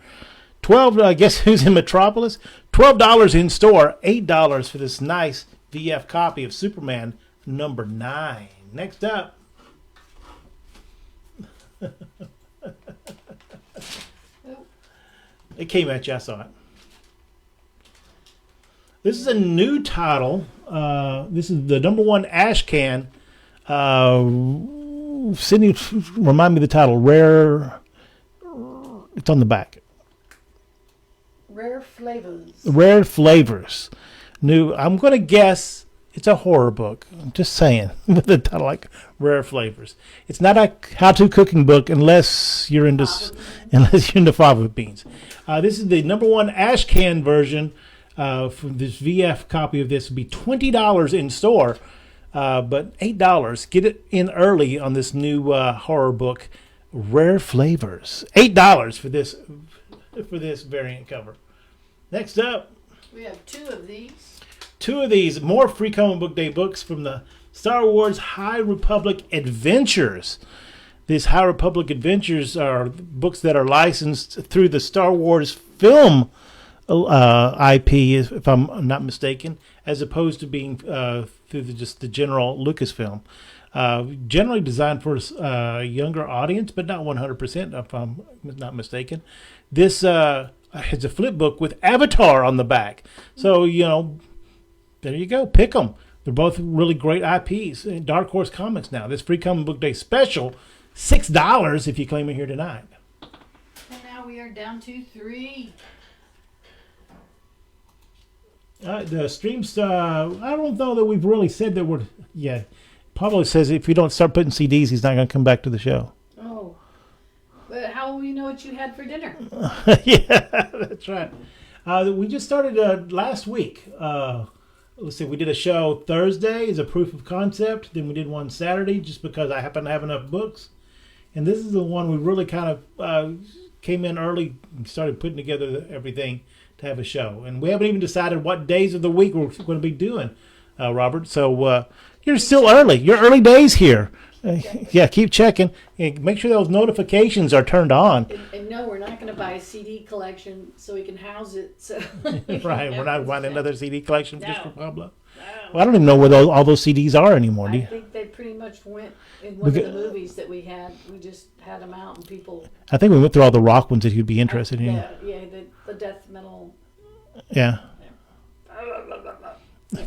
Guess who's in Metropolis? $12 in store, $8 for this nice VF copy of Superman number 9. Next up. It came at you, I saw it. This is a new title. This is the number 1 ash can. Sydney, remind me of the title. Rare. It's on the back. Rare Flavors. Rare Flavors. New. I'm going to guess it's a horror book. I'm just saying with the title like Rare Flavors. It's not a how-to cooking book unless you're into fava beans. This is the number 1 ash can version. From this VF copy of this would be $20 in store. But $8. Get it in early on this new horror book, Rare Flavors. $8 for this variant cover. Next up, We have 2 of these. 2 of these more free comic book day books from the Star Wars High Republic Adventures. These High Republic Adventures are books that are licensed through the Star Wars film IP, if I'm not mistaken, as opposed to being through just the general Lucasfilm. Generally designed for a younger audience, but not 100%, if I'm not mistaken. This has a flip book with Avatar on the back. So, there you go. Pick them. They're both really great IPs. Dark Horse Comics now. This free comic book day special, $6 if you claim it here tonight. And now we are down to 3. The streams, I don't know that we've really said that we're, yeah. Pablo says if you don't start putting CDs, he's not going to come back to the show. Oh. But how will you know what you had for dinner? Yeah, that's right. We just started last week. Let's see, we did a show Thursday as a proof of concept. Then we did one Saturday just because I happen to have enough books. And this is the one we really kind of came in early and started putting together everything to have a show. And we haven't even decided what days of the week we're going to be doing, Robert. So You're still early. You're early days here. Yeah, keep checking. Make sure those notifications are turned on. And no, we're not going to buy a CD collection so we can house it. So Right, we're not buying another CD collection just for No. Pablo. Well, I don't even know where all those CDs are anymore. Do I you? think they pretty much went in one of Beca- the movies that we had. We just had them out and people. I think we went through all the rock ones that you'd be interested in. Yeah, the death metal. Yeah.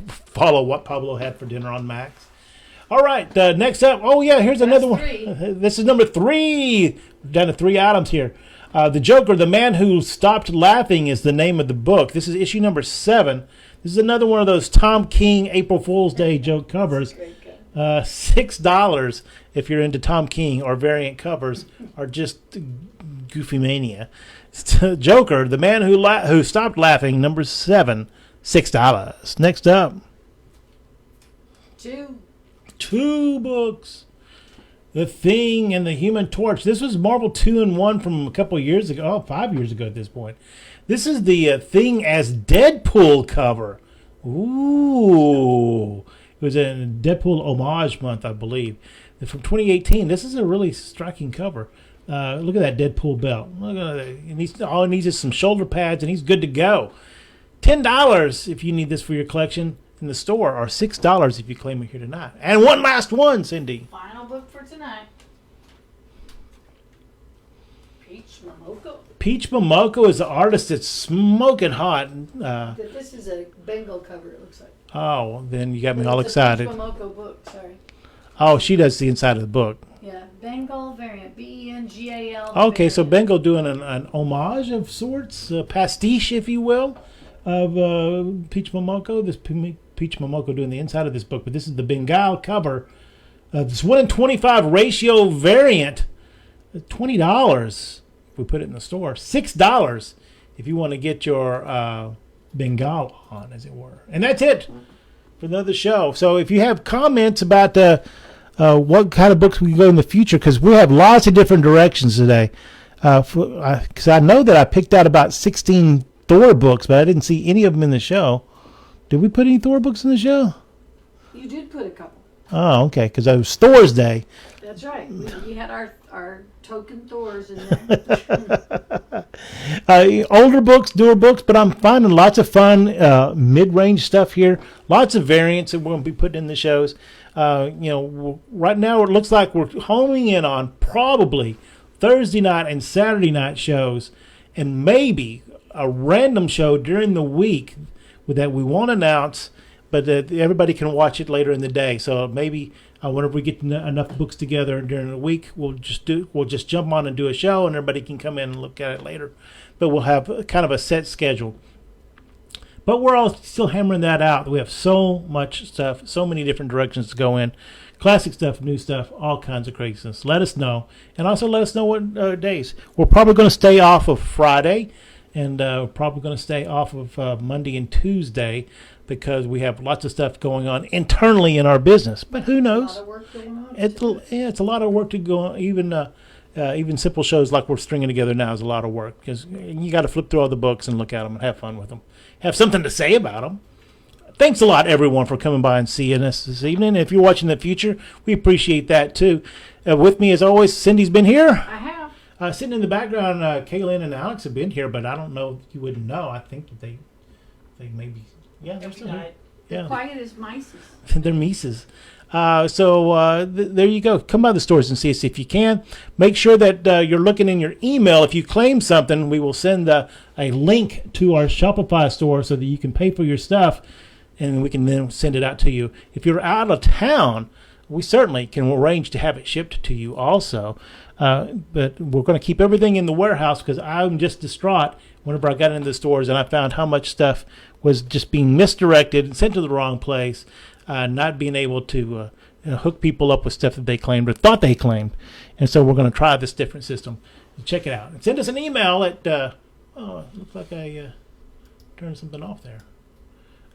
Follow what Pablo had for dinner on Max. All right, next up. Oh, yeah, here's another one. three. This is number 3. We've done 3 items here. The Joker, The Man Who Stopped Laughing is the name of the book. This is issue number 7. This is another one of those Tom King April Fool's Day joke covers. Great guy. $6 if you're into Tom King or variant covers are just goofy mania. Joker, The Man Who Stopped Laughing, number 7, $6. Next up. 2 books. The Thing and the Human Torch. This was Marvel 2-in-1 from a couple of years ago. 5 years ago at this point. This is the Thing as Deadpool cover. Ooh. It was a Deadpool homage month, I believe. From 2018. This is a really striking cover. Look at that Deadpool belt. Look at that. All he needs is some shoulder pads and he's good to go. $10 if you need this for your collection in the store, or $6 if you claim it here tonight. And one last one, Cindy. Final book for tonight. Peach Momoko. Peach Momoko is the artist that's smoking hot. This is a Bengal cover, it looks like. Oh, then you got me But all it's excited. A Peach Momoko book, sorry. Oh, she does the inside of the book. Yeah, Bengal variant. Bengal. Okay, so variant. Bengal doing an homage of sorts, a pastiche, if you will, of Peach Momoko. This Peach Momoko doing the inside of this book, but this is the Bengal cover. This 1 in 25 ratio variant. $20 if we put it in the store. $6 if you want to get your Bengal on, as it were. And that's it for another show. So if you have comments about what kind of books we can go in the future, because we have lots of different directions today. Because I know that I picked out about 16 Thor books, but I didn't see any of them in the show. Did we put any Thor books in the show? You did put a couple. Oh, okay, because it was Thor's Day. That's right. We had our token Thors in there. Older books, newer books, but I'm finding lots of fun mid-range stuff here. Lots of variants that we're going to be putting in the shows. Right now it looks like we're homing in on probably Thursday night and Saturday night shows, and maybe a random show during the week that we won't announce, but everybody can watch it later in the day. So maybe whenever we get enough books together during the week, we'll just jump on and do a show, and everybody can come in and look at it later. But we'll have kind of a set schedule. But we're all still hammering that out. We have so much stuff, so many different directions to go in. Classic stuff, new stuff, all kinds of craziness. Let us know. And also let us know what days. We're probably going to stay off of Friday, and we're probably going to stay off of Monday and Tuesday, because we have lots of stuff going on internally in our business. But who knows? A lot of work going on. It's a lot of work to go on. Even simple shows like we're stringing together now is a lot of work, because you got to flip through all the books and look at them and have fun with them. Have something to say about them. Thanks a lot, everyone, for coming by and seeing us this evening. If you're watching in the future, we appreciate that, too. With me, as always, Cindy's been here. I have. Sitting in the background, Kaylin and Alex have been here, but I don't know if you wouldn't know. I think that they maybe... Yeah, they're still here. Yeah. Quiet as mice. They're Mises. There you go. Come by the stores and see us if you can. Make sure that you're looking in your email. If you claim something, we will send a link to our Shopify store so that you can pay for your stuff, and we can then send it out to you. If you're out of town, we certainly can arrange to have it shipped to you also. But we're going to keep everything in the warehouse, because I'm just distraught whenever I got into the stores and I found how much stuff was just being misdirected and sent to the wrong place, not being able to hook people up with stuff that they claimed or thought they claimed. And so we're going to try this different system. Check it out. And send us an email at, it looks like I turned something off there.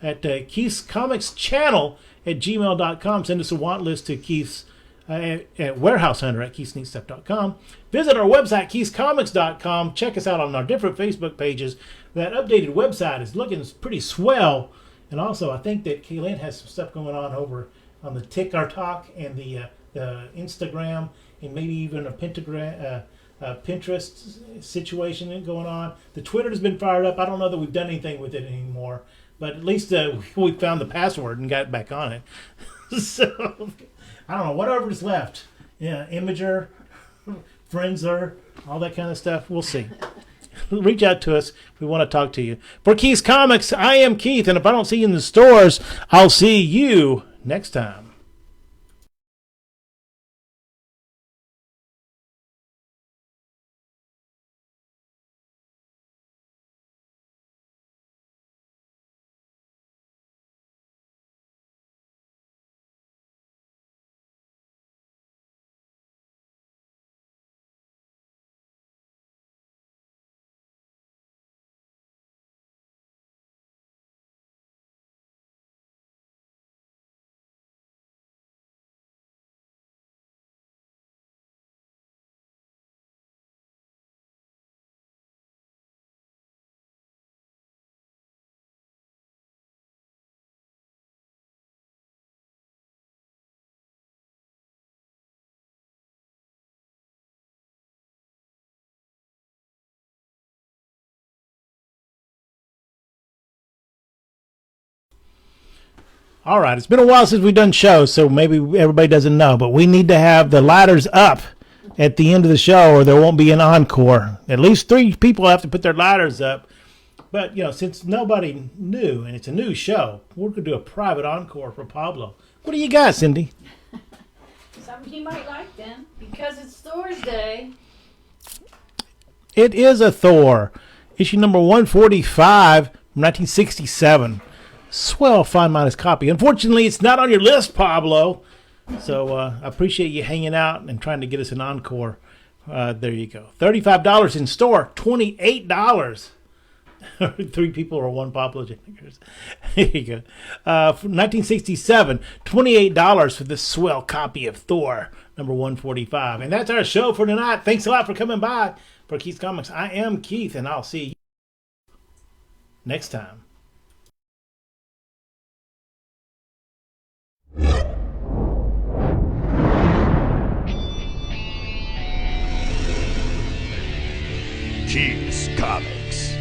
At Keith's Comics Channel at gmail.com. Send us a want list to Keith's at Warehouse Hunter at KeithSneakStuff.com. Visit our website, KeithsComics.com. Check us out on our different Facebook pages. That updated website is looking pretty swell. And also, I think that Kaylin has some stuff going on over the Tick Our Talk and the Instagram, and maybe even a pentagram. Pinterest situation going on. The Twitter has been fired up. I don't know that we've done anything with it anymore, but at least we found the password and got back on it. So I don't know, whatever's left. Yeah, Imager, Friendster, all that kind of stuff. We'll see. Reach out to us. We want to talk to you. For Keith's Comics, I am Keith, and if I don't see you in the stores, I'll see you next time. All right, it's been a while since we've done shows, so maybe everybody doesn't know, but we need to have the ladders up at the end of the show or there won't be an encore. At least 3 people have to put their ladders up. But, since nobody knew, and it's a new show, we're going to do a private encore for Pablo. What do you got, Cindy? Something you might like then, because it's Thursday. It is a Thor, issue number 145 from 1967. Swell fine minus copy. Unfortunately, it's not on your list, Pablo. So I appreciate you hanging out and trying to get us an encore. There you go. $35 in store. $28. 3 people or 1 Pablo. There you go. 1967. $28 for this swell copy of Thor number 145. And that's our show for tonight. Thanks a lot for coming by. For Keith's Comics, I am Keith, and I'll see you next time. Keith's Comics.